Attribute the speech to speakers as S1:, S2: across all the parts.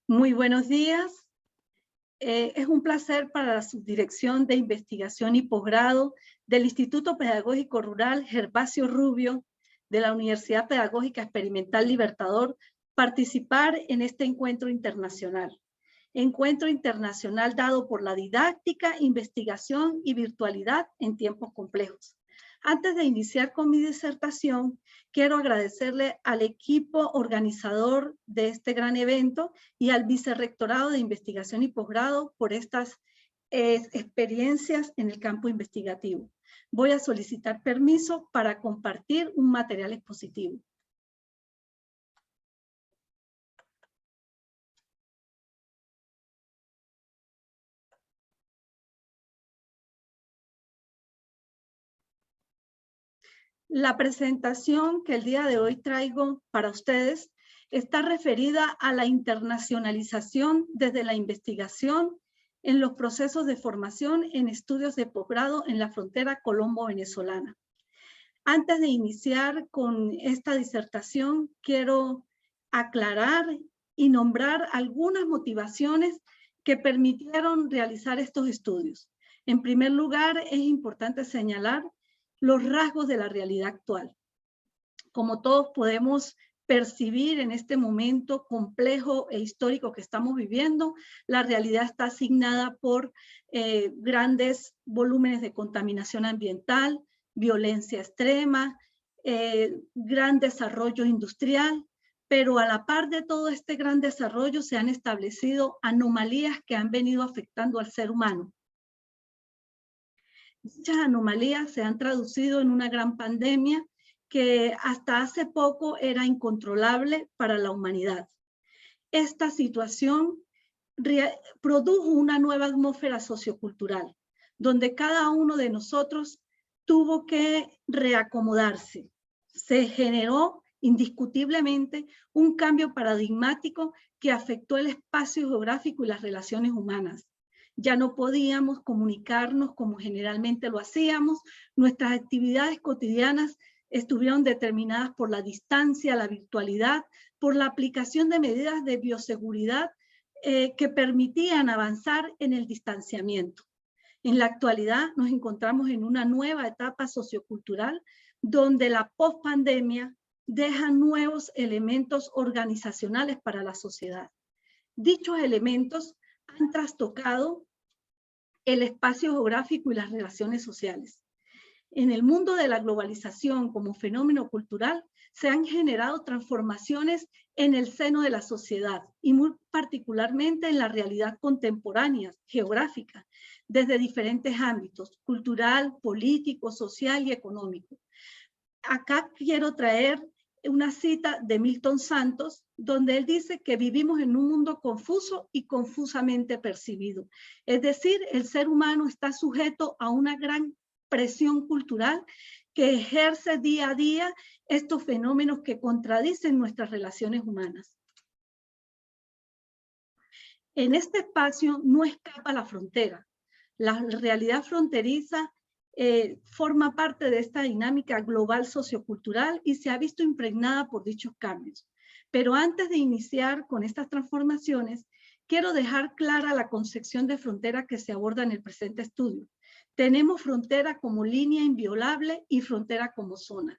S1: Muy buenos días. Es un placer para la Subdirección de Investigación y Posgrado del Instituto Pedagógico Rural Gervasio Rubio de la Universidad Pedagógica Experimental Libertador participar en este encuentro internacional. Encuentro internacional dado por la didáctica, investigación y virtualidad en tiempos complejos. Antes de iniciar con mi disertación, quiero agradecerle al equipo organizador de este gran evento y al Vicerrectorado de Investigación y Posgrado por estas experiencias en el campo investigativo. Voy a solicitar permiso para compartir un material expositivo. La presentación que el día de hoy traigo para ustedes está referida a la internacionalización desde la investigación en los procesos de formación en estudios de posgrado en la frontera colombo-venezolana. Antes de iniciar con esta disertación, quiero aclarar y nombrar algunas motivaciones que permitieron realizar estos estudios. En primer lugar, es importante señalar los rasgos de la realidad actual. Como todos podemos percibir en este momento complejo e histórico que estamos viviendo, la realidad está asignada por grandes volúmenes de contaminación ambiental, violencia extrema, gran desarrollo industrial, pero a la par de todo este gran desarrollo se han establecido anomalías que han venido afectando al ser humano. Dichas anomalías se han traducido en una gran pandemia que hasta hace poco era incontrolable para la humanidad. Esta situación produjo una nueva atmósfera sociocultural, donde cada uno de nosotros tuvo que reacomodarse. Se generó indiscutiblemente un cambio paradigmático que afectó el espacio geográfico y las relaciones humanas. Ya no podíamos comunicarnos como generalmente lo hacíamos. Nuestras actividades cotidianas estuvieron determinadas por la distancia, la virtualidad, por la aplicación de medidas de bioseguridad que permitían avanzar en el distanciamiento. En la actualidad nos encontramos en una nueva etapa sociocultural donde la pospandemia deja nuevos elementos organizacionales para la sociedad. Dichos elementos han trastocado el espacio geográfico y las relaciones sociales. En el mundo de la globalización como fenómeno cultural, se han generado transformaciones en el seno de la sociedad y muy particularmente en la realidad contemporánea, geográfica, desde diferentes ámbitos, cultural, político, social y económico. Acá quiero traer una cita de Milton Santos, donde él dice que vivimos en un mundo confuso y confusamente percibido. Es decir, el ser humano está sujeto a una gran presión cultural que ejerce día a día estos fenómenos que contradicen nuestras relaciones humanas. En este espacio no escapa la frontera. La realidad fronteriza forma parte de esta dinámica global sociocultural y se ha visto impregnada por dichos cambios. Pero antes de iniciar con estas transformaciones, quiero dejar clara la concepción de frontera que se aborda en el presente estudio. Tenemos frontera como línea inviolable y frontera como zona.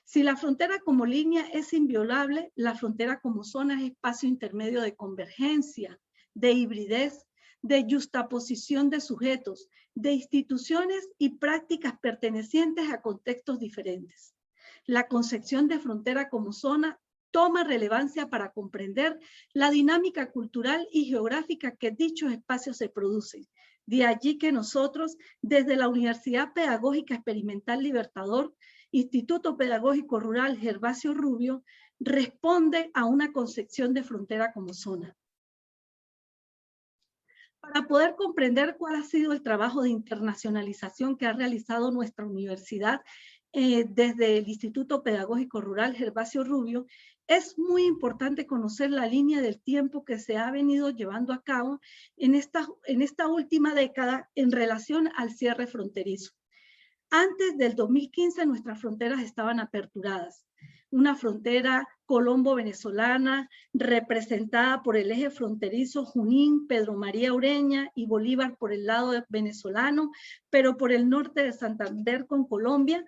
S1: Si la frontera como línea es inviolable, la frontera como zona es espacio intermedio de convergencia, de hibridez, de yuxtaposición de sujetos, de instituciones y prácticas pertenecientes a contextos diferentes. La concepción de frontera como zona toma relevancia para comprender la dinámica cultural y geográfica que dichos espacios se producen. De allí que nosotros, desde la Universidad Pedagógica Experimental Libertador, Instituto Pedagógico Rural Gervasio Rubio, responde a una concepción de frontera como zona. Para poder comprender cuál ha sido el trabajo de internacionalización que ha realizado nuestra universidad desde el Instituto Pedagógico Rural Gervasio Rubio, es muy importante conocer la línea del tiempo que se ha venido llevando a cabo en esta última década en relación al cierre fronterizo. Antes del 2015 nuestras fronteras estaban aperturadas. una frontera colombo-venezolana representada por el eje fronterizo Junín, Pedro María Ureña y Bolívar por el lado venezolano, pero por el norte de Santander con Colombia,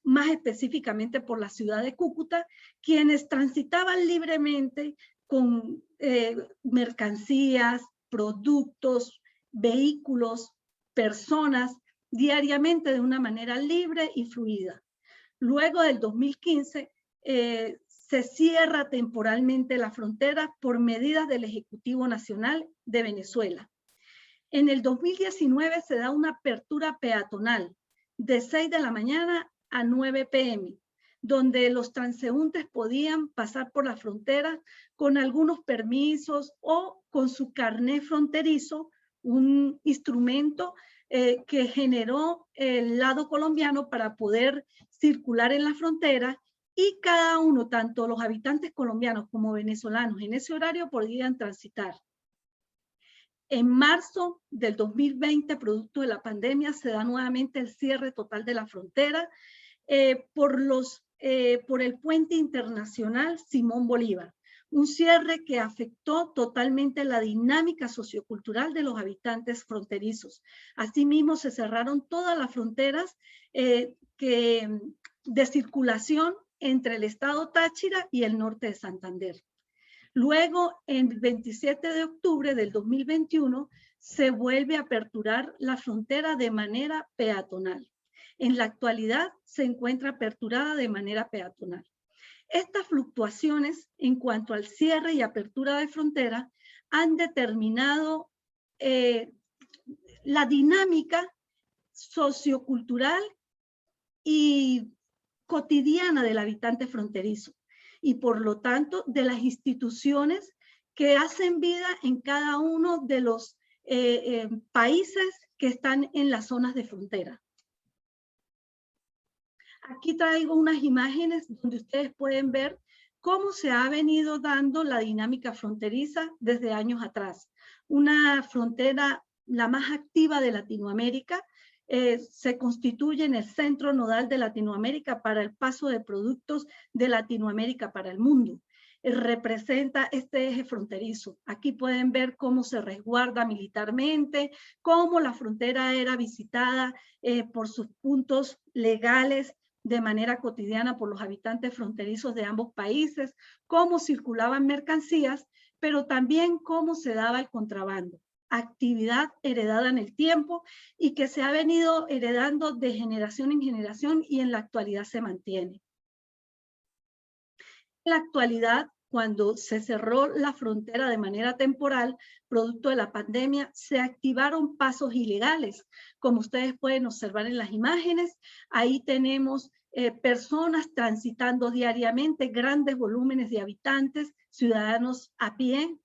S1: más específicamente por la ciudad de Cúcuta, quienes transitaban libremente con mercancías, productos, vehículos, personas, diariamente de una manera libre y fluida. Luego del 2015, se cierra temporalmente la frontera por medidas del Ejecutivo Nacional de Venezuela. En el 2019 se da una apertura peatonal de 6 de la mañana a 9 p.m., donde los transeúntes podían pasar por la frontera con algunos permisos o con su carné fronterizo, un instrumento que generó el lado colombiano para poder circular en la frontera, y cada uno, tanto los habitantes colombianos como venezolanos, en ese horario podían transitar. En marzo del 2020, producto de la pandemia, se da nuevamente el cierre total de la frontera por el puente internacional Simón Bolívar. Un cierre que afectó totalmente la dinámica sociocultural de los habitantes fronterizos. Asimismo, se cerraron todas las fronteras de circulación entre el estado Táchira y el norte de Santander. Luego, el 27 de octubre del 2021, se vuelve a aperturar la frontera de manera peatonal. En la actualidad se encuentra aperturada de manera peatonal. Estas fluctuaciones en cuanto al cierre y apertura de frontera han determinado la dinámica sociocultural y cotidiana del habitante fronterizo, y por lo tanto de las instituciones que hacen vida en cada uno de los países que están en las zonas de frontera. Aquí traigo unas imágenes donde ustedes pueden ver cómo se ha venido dando la dinámica fronteriza desde años atrás. Una frontera la más activa de Latinoamérica, se constituye en el centro nodal de Latinoamérica para el paso de productos de Latinoamérica para el mundo. Representa este eje fronterizo. Aquí pueden ver cómo se resguarda militarmente, cómo la frontera era visitada por sus puntos legales de manera cotidiana por los habitantes fronterizos de ambos países, cómo circulaban mercancías, pero también cómo se daba el contrabando. Actividad heredada en el tiempo y que se ha venido heredando de generación en generación y en la actualidad se mantiene. En la actualidad, cuando se cerró la frontera de manera temporal, producto de la pandemia, se activaron pasos ilegales. Como ustedes pueden observar en las imágenes, ahí tenemos personas transitando diariamente, grandes volúmenes de habitantes, ciudadanos a pie,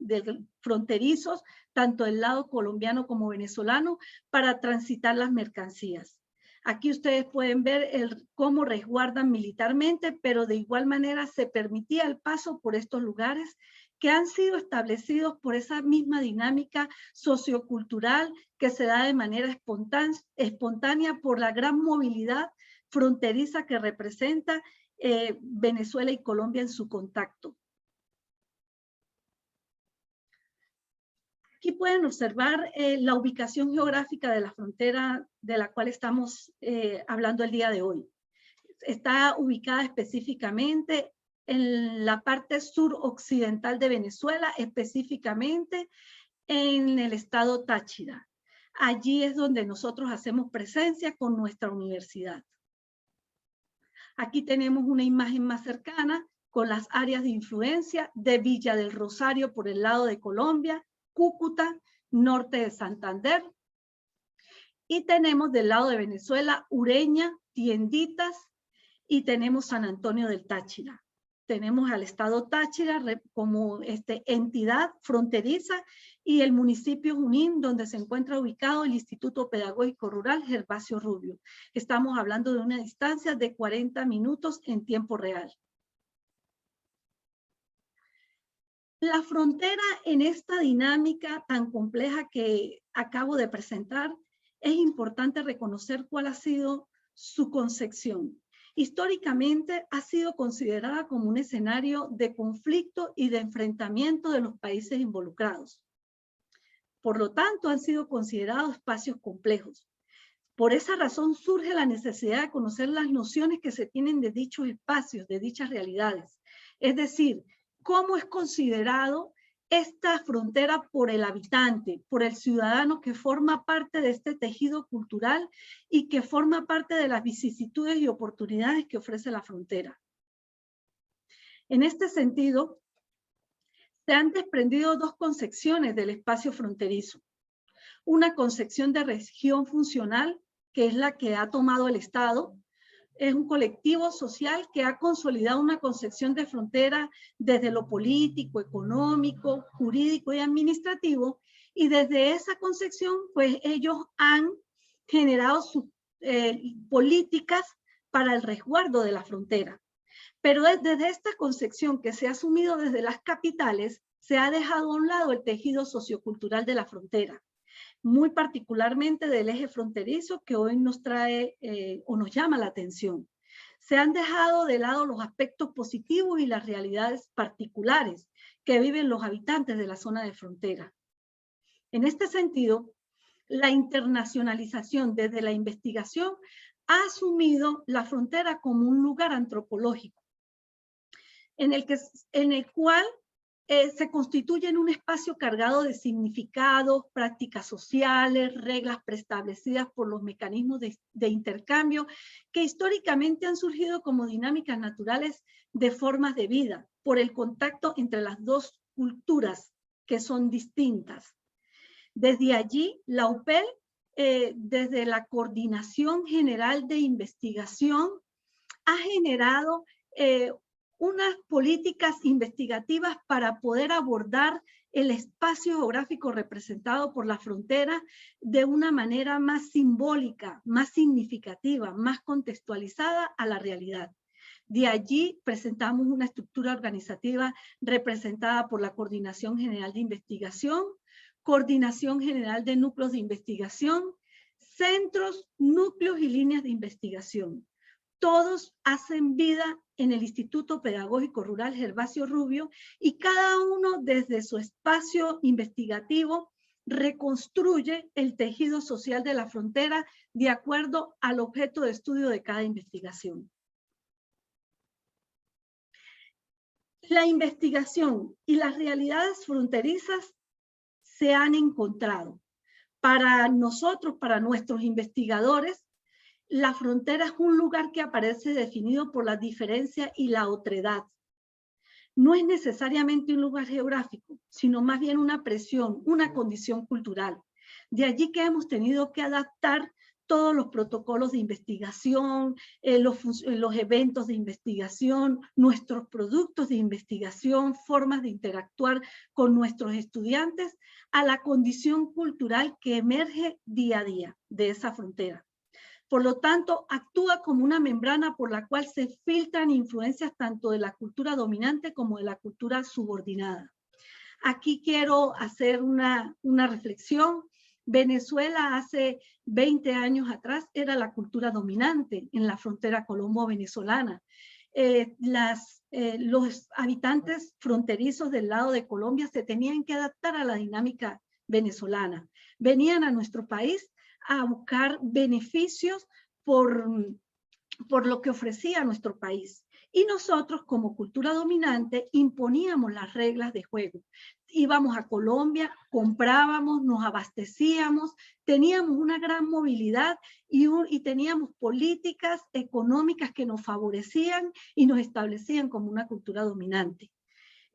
S1: fronterizos, tanto del lado colombiano como venezolano, para transitar las mercancías. Aquí ustedes pueden ver cómo resguardan militarmente, pero de igual manera se permitía el paso por estos lugares que han sido establecidos por esa misma dinámica sociocultural que se da de manera espontánea por la gran movilidad fronteriza que representa Venezuela y Colombia en su contacto. Aquí pueden observar la ubicación geográfica de la frontera de la cual estamos hablando el día de hoy. Está ubicada específicamente en la parte suroccidental de Venezuela, específicamente en el estado Táchira. Allí es donde nosotros hacemos presencia con nuestra universidad. Aquí tenemos una imagen más cercana con las áreas de influencia de Villa del Rosario por el lado de Colombia, Cúcuta, norte de Santander. Y tenemos del lado de Venezuela Ureña, Tienditas, y tenemos San Antonio del Táchira. Tenemos al estado Táchira como entidad fronteriza y el municipio Junín, donde se encuentra ubicado el Instituto Pedagógico Rural Gervasio Rubio. Estamos hablando de una distancia de 40 minutos en tiempo real. La frontera en esta dinámica tan compleja que acabo de presentar, es importante reconocer cuál ha sido su concepción. históricamente ha sido considerada como un escenario de conflicto y de enfrentamiento de los países involucrados. Por lo tanto, han sido considerados espacios complejos. Por esa razón surge la necesidad de conocer las nociones que se tienen de dichos espacios, de dichas realidades. Es decir, cómo es considerado esta frontera por el habitante, por el ciudadano que forma parte de este tejido cultural y que forma parte de las vicisitudes y oportunidades que ofrece la frontera. En este sentido, se han desprendido dos concepciones del espacio fronterizo. Una concepción de región funcional, que es la que ha tomado el Estado. Es un colectivo social que ha consolidado una concepción de frontera desde lo político, económico, jurídico y administrativo, y desde esa concepción, pues ellos han generado sus políticas para el resguardo de la frontera. Pero desde esta concepción que se ha asumido desde las capitales, se ha dejado a un lado el tejido sociocultural de la frontera, muy particularmente del eje fronterizo que hoy nos trae o nos llama la atención. Se han dejado de lado los aspectos positivos y las realidades particulares que viven los habitantes de la zona de frontera. En este sentido, la internacionalización desde la investigación ha asumido la frontera como un lugar antropológico, en el cual se constituye en un espacio cargado de significados, prácticas sociales, reglas preestablecidas por los mecanismos de intercambio que históricamente han surgido como dinámicas naturales de formas de vida, por el contacto entre las dos culturas que son distintas. Desde allí, la UPEL, desde la Coordinación General de Investigación, ha generado unas políticas investigativas para poder abordar el espacio geográfico representado por la frontera de una manera más simbólica, más significativa, más contextualizada a la realidad. De allí presentamos una estructura organizativa representada por la Coordinación General de Investigación, Coordinación General de Núcleos de Investigación, centros, núcleos y líneas de investigación. Todos hacen vida en el Instituto Pedagógico Rural Gervasio Rubio y cada uno desde su espacio investigativo reconstruye el tejido social de la frontera de acuerdo al objeto de estudio de cada investigación. La investigación y las realidades fronterizas se han encontrado. Para nosotros, para nuestros investigadores, la frontera es un lugar que aparece definido por la diferencia y la otredad. No es necesariamente un lugar geográfico, sino más bien una presión, una condición cultural. De allí que hemos tenido que adaptar todos los protocolos de investigación, los eventos de investigación, nuestros productos de investigación, formas de interactuar con nuestros estudiantes a la condición cultural que emerge día a día de esa frontera. Por lo tanto, actúa como una membrana por la cual se filtran influencias tanto de la cultura dominante como de la cultura subordinada. Aquí quiero hacer una reflexión. Venezuela hace 20 años atrás era la cultura dominante en la frontera colombo-venezolana. Los habitantes fronterizos del lado de Colombia se tenían que adaptar a la dinámica venezolana. Venían a nuestro país a buscar beneficios por lo que ofrecía nuestro país. Y nosotros, como cultura dominante, imponíamos las reglas de juego. Íbamos a Colombia, comprábamos, nos abastecíamos, teníamos una gran movilidad y teníamos políticas económicas que nos favorecían y nos establecían como una cultura dominante.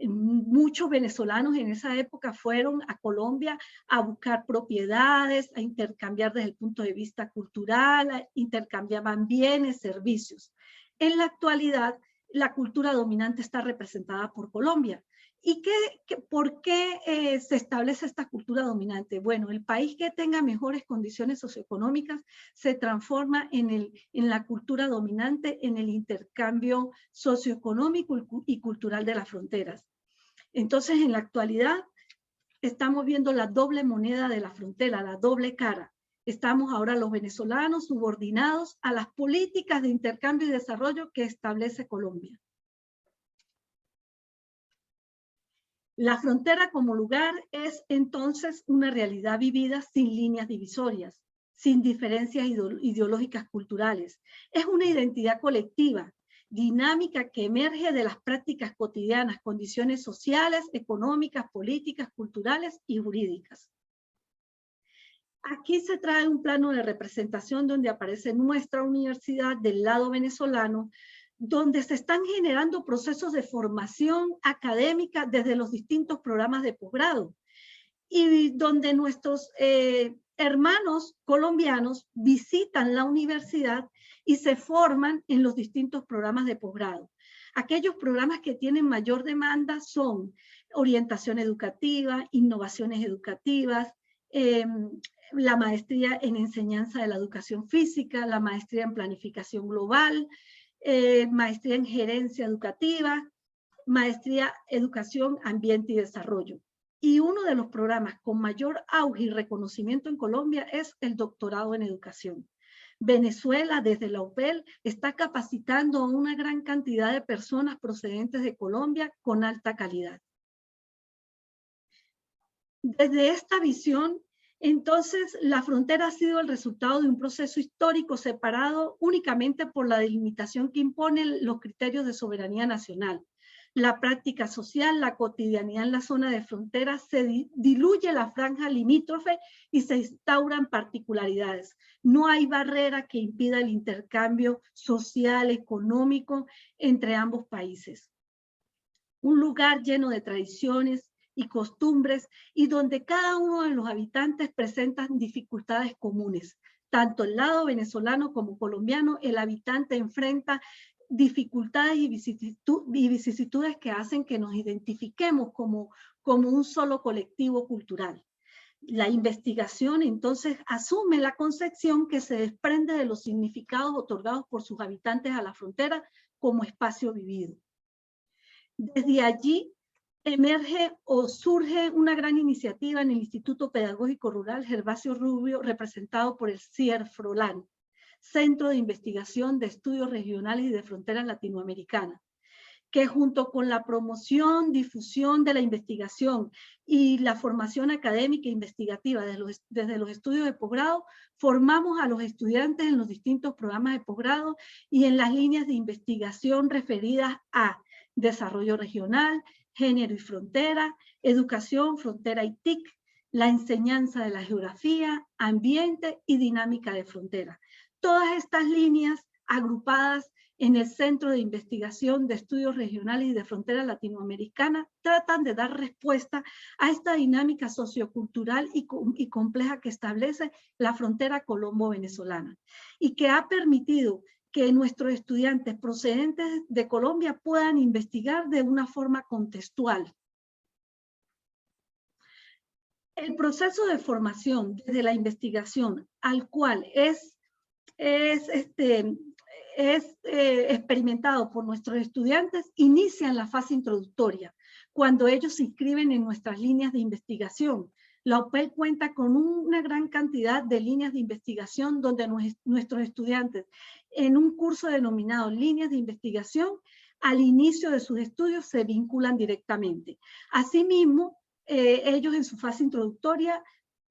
S1: Muchos venezolanos en esa época fueron a Colombia a buscar propiedades, a intercambiar desde el punto de vista cultural, intercambiaban bienes, servicios. En la actualidad, la cultura dominante está representada por Colombia. ¿Y por qué se establece esta cultura dominante? Bueno, el país que tenga mejores condiciones socioeconómicas se transforma en la cultura dominante, en el intercambio socioeconómico y cultural de las fronteras. Entonces, en la actualidad, estamos viendo la doble moneda de la frontera, la doble cara. Estamos ahora los venezolanos subordinados a las políticas de intercambio y desarrollo que establece Colombia. La frontera como lugar es entonces una realidad vivida sin líneas divisorias, sin diferencias ideológicas culturales. Es una identidad colectiva, dinámica que emerge de las prácticas cotidianas, condiciones sociales, económicas, políticas, culturales y jurídicas. Aquí se trae un plano de representación donde aparece nuestra universidad del lado venezolano, donde se están generando procesos de formación académica desde los distintos programas de posgrado y donde nuestros hermanos colombianos visitan la universidad y se forman en los distintos programas de posgrado. Aquellos programas que tienen mayor demanda son orientación educativa, innovaciones educativas, la maestría en enseñanza de la educación física, la maestría en planificación global, maestría en gerencia educativa, maestría educación, ambiente y desarrollo. Y uno de los programas con mayor auge y reconocimiento en Colombia es el doctorado en educación. Venezuela, desde la UPEL, está capacitando a una gran cantidad de personas procedentes de Colombia con alta calidad. Desde esta visión, entonces, la frontera ha sido el resultado de un proceso histórico separado únicamente por la delimitación que imponen los criterios de soberanía nacional. La práctica social, la cotidianidad en la zona de frontera, se diluye la franja limítrofe y se instauran particularidades. No hay barrera que impida el intercambio social, económico entre ambos países. Un lugar lleno de tradiciones y costumbres y donde cada uno de los habitantes presentan dificultades comunes. Tanto el lado venezolano como colombiano, el habitante enfrenta dificultades y vicisitudes que hacen que nos identifiquemos como un solo colectivo cultural. La investigación entonces asume la concepción que se desprende de los significados otorgados por sus habitantes a la frontera como espacio vivido. Desde allí emerge o surge una gran iniciativa en el Instituto Pedagógico Rural Gervasio Rubio, representado por el CIERFROLAN, Centro de Investigación de Estudios Regionales y de Fronteras Latinoamericanas, que junto con la promoción, difusión de la investigación y la formación académica e investigativa desde los estudios de posgrado, formamos a los estudiantes en los distintos programas de posgrado y en las líneas de investigación referidas a desarrollo regional, género y frontera, educación, frontera y TIC, la enseñanza de la geografía, ambiente y dinámica de frontera. Todas estas líneas agrupadas en el Centro de Investigación de Estudios Regionales y de Frontera Latinoamericana tratan de dar respuesta a esta dinámica sociocultural y compleja que establece la frontera colombo-venezolana y que ha permitido que nuestros estudiantes procedentes de Colombia puedan investigar de una forma contextual. El proceso de formación desde la investigación al cual es experimentado por nuestros estudiantes inicia en la fase introductoria, cuando ellos se inscriben en nuestras líneas de investigación. La UPEL cuenta con una gran cantidad de líneas de investigación donde nuestros estudiantes, en un curso denominado Líneas de Investigación, al inicio de sus estudios se vinculan directamente. Asimismo, ellos en su fase introductoria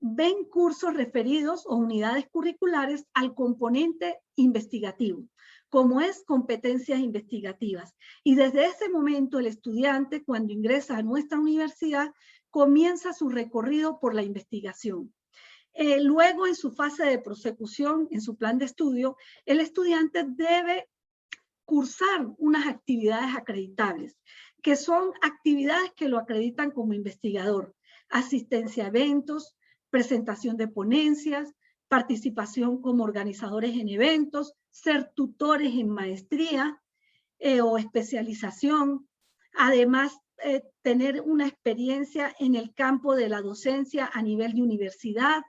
S1: ven cursos referidos o unidades curriculares al componente investigativo, como es competencias investigativas. Y desde ese momento el estudiante, cuando ingresa a nuestra universidad, comienza su recorrido por la investigación. Luego, en su fase de prosecución, en su plan de estudio, el estudiante debe cursar unas actividades acreditables, que son actividades que lo acreditan como investigador: asistencia a eventos, presentación de ponencias, participación como organizadores en eventos, ser tutores en maestría o especialización. Además, tener una experiencia en el campo de la docencia a nivel de universidad,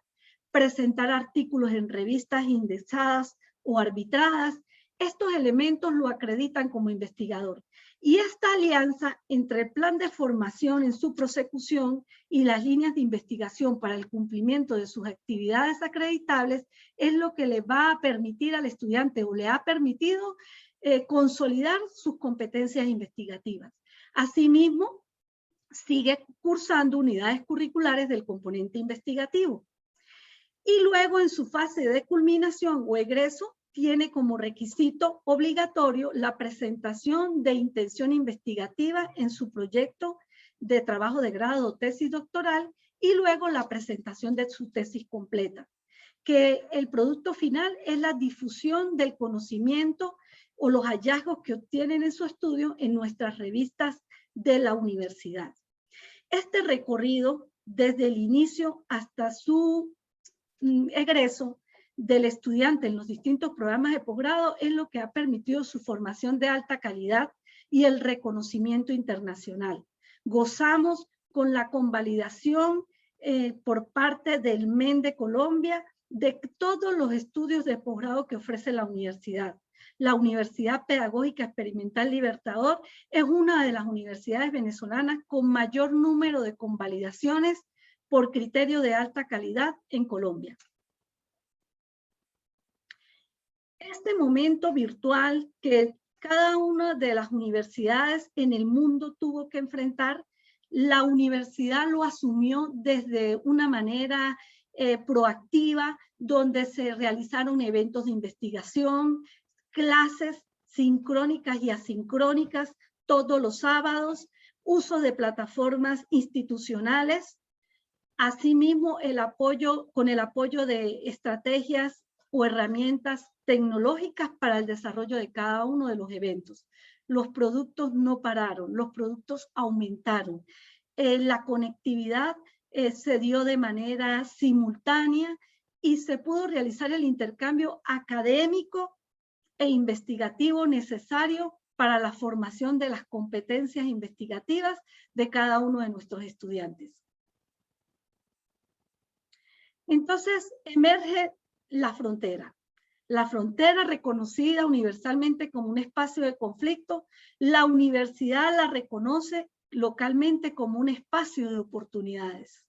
S1: presentar artículos en revistas indexadas o arbitradas. Estos elementos lo acreditan como investigador. Y esta alianza entre el plan de formación en su prosecución y las líneas de investigación para el cumplimiento de sus actividades acreditables es lo que le va a permitir al estudiante o le ha permitido consolidar sus competencias investigativas. Asimismo, sigue cursando unidades curriculares del componente investigativo. Y luego en su fase de culminación o egreso, tiene como requisito obligatorio la presentación de intención investigativa en su proyecto de trabajo de grado o tesis doctoral y luego la presentación de su tesis completa, que el producto final es la difusión del conocimiento o los hallazgos que obtienen en su estudio en nuestras revistas de la universidad. Este recorrido, desde el inicio hasta su egreso del estudiante en los distintos programas de posgrado, es lo que ha permitido su formación de alta calidad y el reconocimiento internacional. Gozamos con la convalidación por parte del MEN de Colombia de todos los estudios de posgrado que ofrece la universidad. La Universidad Pedagógica Experimental Libertador es una de las universidades venezolanas con mayor número de convalidaciones por criterio de alta calidad en Colombia. Este momento virtual que cada una de las universidades en el mundo tuvo que enfrentar, la universidad lo asumió desde una manera proactiva, donde se realizaron eventos de investigación, clases sincrónicas y asincrónicas todos los sábados, uso de plataformas institucionales, asimismo con el apoyo de estrategias o herramientas tecnológicas para el desarrollo de cada uno de los eventos. Los productos no pararon, los productos aumentaron. La conectividad se dio de manera simultánea y se pudo realizar el intercambio académico e investigativo necesario para la formación de las competencias investigativas de cada uno de nuestros estudiantes. Entonces emerge la frontera reconocida universalmente como un espacio de conflicto. La universidad la reconoce localmente como un espacio de oportunidades.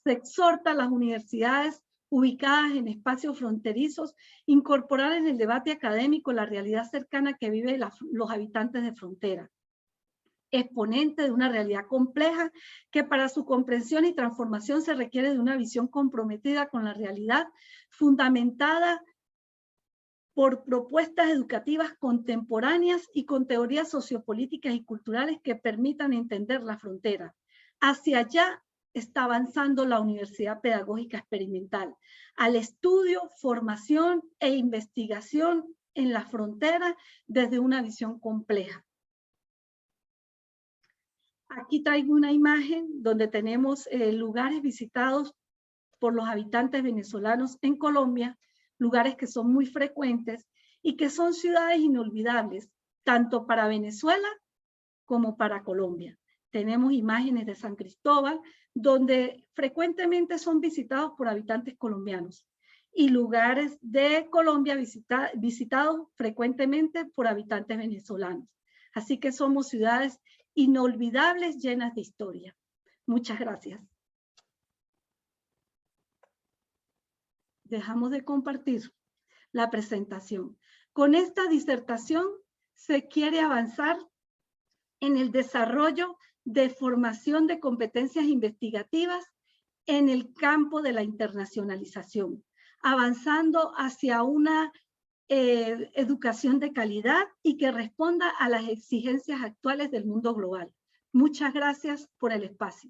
S1: Se exhorta a las universidades ubicadas en espacios fronterizos incorporar en el debate académico la realidad cercana que viven los habitantes de frontera, exponente de una realidad compleja que para su comprensión y transformación se requiere de una visión comprometida con la realidad, fundamentada por propuestas educativas contemporáneas y con teorías sociopolíticas y culturales que permitan entender la frontera. Hacia allá está avanzando la Universidad Pedagógica Experimental, al estudio, formación e investigación en la frontera desde una visión compleja. Aquí traigo una imagen donde tenemos lugares visitados por los habitantes venezolanos en Colombia, lugares que son muy frecuentes y que son ciudades inolvidables, tanto para Venezuela como para Colombia. Tenemos imágenes de San Cristóbal, donde frecuentemente son visitados por habitantes colombianos, y lugares de Colombia visitados frecuentemente por habitantes venezolanos. Así que somos ciudades inolvidables, llenas de historia. Muchas gracias. Dejamos de compartir la presentación. Con esta disertación se quiere avanzar en el desarrollo de formación de competencias investigativas en el campo de la internacionalización, avanzando hacia una educación de calidad y que responda a las exigencias actuales del mundo global. Muchas gracias por el espacio.